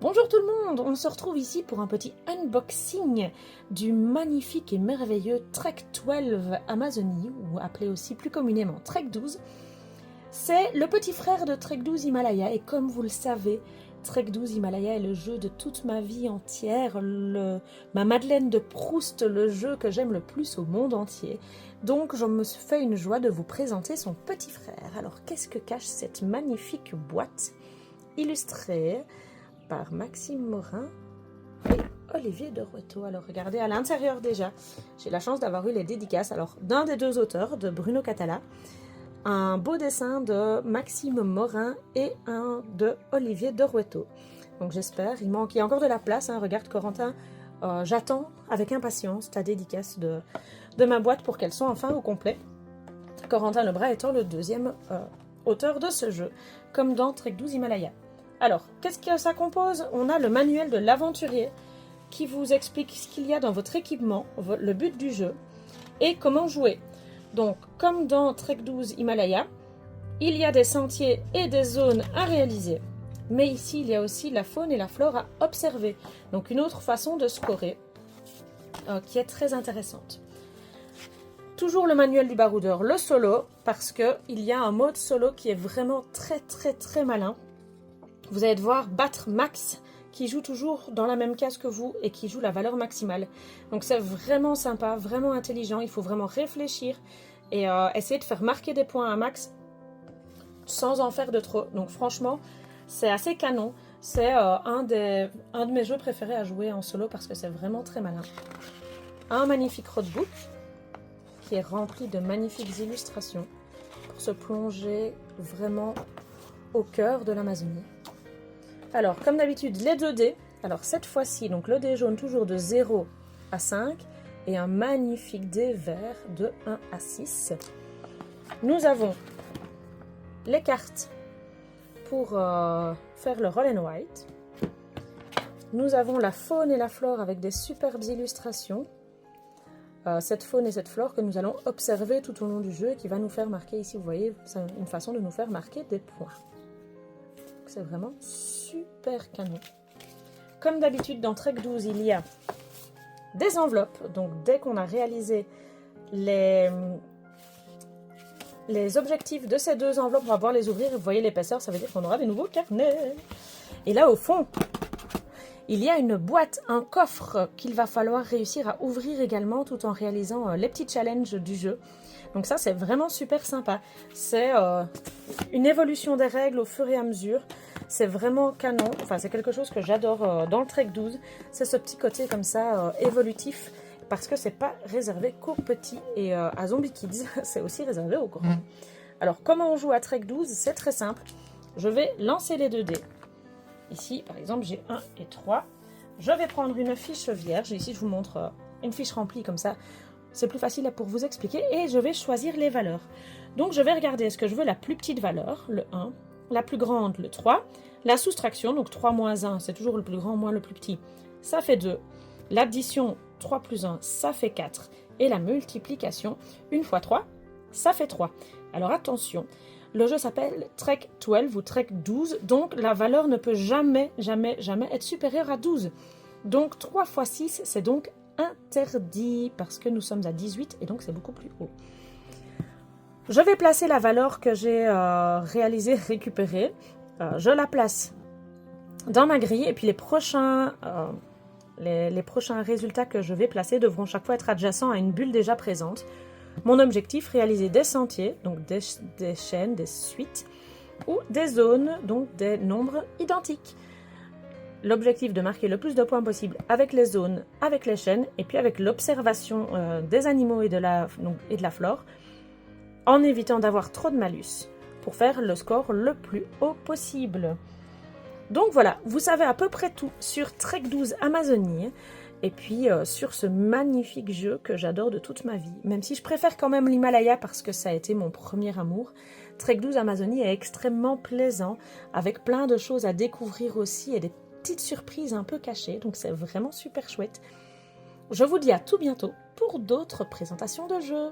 Bonjour tout le monde, on se retrouve ici pour un petit unboxing du magnifique et merveilleux Trek 12 Amazonie, ou appelé aussi plus communément Trek 12. C'est le petit frère de Trek 12 Himalaya, et comme vous le savez, Trek 12 Himalaya est le jeu de toute ma vie entière, ma Madeleine de Proust, le jeu que j'aime le plus au monde entier. Donc je me suis fait une joie de vous présenter son petit frère. Alors qu'est-ce que cache cette magnifique boîte illustrée par Maxime Morin et Olivier Derouetteau. Alors regardez à l'intérieur déjà, j'ai la chance d'avoir eu les dédicaces d'un des deux auteurs, de Bruno Catala, un beau dessin de Maxime Morin et un de Olivier Derouetteau. Donc j'espère, il y a encore de la place, hein. Regarde Corentin, j'attends avec impatience ta dédicace de ma boîte pour qu'elle soit enfin au complet. Corentin Lebras étant le deuxième auteur de ce jeu, comme dans Trek 12 Himalaya. Alors, qu'est-ce que ça compose? On a le manuel de l'aventurier qui vous explique ce qu'il y a dans votre équipement, le but du jeu et comment jouer. Donc, comme dans Trek 12 Himalaya, il y a des sentiers et des zones à réaliser. Mais ici, il y a aussi la faune et la flore à observer. Donc, une autre façon de scorer qui est très intéressante. Toujours le manuel du baroudeur, le solo, parce qu'il y a un mode solo qui est vraiment très malin. Vous allez devoir battre Max, qui joue toujours dans la même case que vous et qui joue la valeur maximale. Donc c'est vraiment sympa, vraiment intelligent. Il faut vraiment réfléchir et essayer de faire marquer des points à Max sans en faire de trop. Donc franchement, c'est assez canon. C'est un de mes jeux préférés à jouer en solo parce que c'est vraiment très malin. Un magnifique roadbook qui est rempli de magnifiques illustrations pour se plonger vraiment au cœur de l'Amazonie. Alors, comme d'habitude, les 2 dés. Alors, cette fois-ci, donc le dé jaune toujours de 0 à 5 et un magnifique dé vert de 1 à 6. Nous avons les cartes pour faire le roll and white. Nous avons la faune et la flore avec des superbes illustrations. Cette faune et cette flore que nous allons observer tout au long du jeu et qui va nous faire marquer, ici vous voyez, c'est une façon de nous faire marquer des points. C'est vraiment super canon. Comme d'habitude dans Trek 12, il y a des enveloppes. Donc dès qu'on a réalisé les objectifs de ces 2 enveloppes, on va pouvoir les ouvrir. Vous voyez l'épaisseur, ça veut dire qu'on aura des nouveaux carnets. Et là au fond, il y a une boîte, un coffre qu'il va falloir réussir à ouvrir également tout en réalisant les petits challenges du jeu. Donc ça, c'est vraiment super sympa. C'est une évolution des règles au fur et à mesure. C'est vraiment canon. Enfin, c'est quelque chose que j'adore dans le Trek 12. C'est ce petit côté comme ça, évolutif. Parce que c'est pas réservé qu'aux petits et à Zombie Kids. C'est aussi réservé aux grands. Alors, comment on joue à Trek 12? C'est très simple. Je vais lancer les 2 dés. Ici, par exemple, j'ai 1 et 3. Je vais prendre une fiche vierge. Ici, je vous montre une fiche remplie comme ça. C'est plus facile pour vous expliquer. Et je vais choisir les valeurs. Donc, je vais regarder, est-ce que je veux la plus petite valeur, le 1, la plus grande, le 3, la soustraction, donc 3 moins 1, c'est toujours le plus grand moins le plus petit, ça fait 2. L'addition, 3 plus 1, ça fait 4. Et la multiplication, 1 fois 3, ça fait 3. Alors attention, le jeu s'appelle Trek 12 ou Trek 12, donc la valeur ne peut jamais être supérieure à 12. Donc 3 fois 6, c'est donc interdit parce que nous sommes à 18 et donc c'est beaucoup plus haut. Je vais placer la valeur que j'ai récupérée. Je la place dans ma grille et puis les prochains résultats que je vais placer devront chaque fois être adjacents à une bulle déjà présente. Mon objectif, réaliser des sentiers, donc des chaînes, des suites, ou des zones, donc des nombres identiques. L'objectif de marquer le plus de points possible avec les zones, avec les chaînes, et puis avec l'observation des animaux et de la flore, en évitant d'avoir trop de malus, pour faire le score le plus haut possible. Donc voilà, vous savez à peu près tout sur Trek 12 Amazonie, et puis sur ce magnifique jeu que j'adore de toute ma vie. Même si je préfère quand même l'Himalaya parce que ça a été mon premier amour, Trek 12 Amazonie est extrêmement plaisant, avec plein de choses à découvrir aussi, et des petites surprises un peu cachées, donc c'est vraiment super chouette. Je vous dis à tout bientôt pour d'autres présentations de jeux.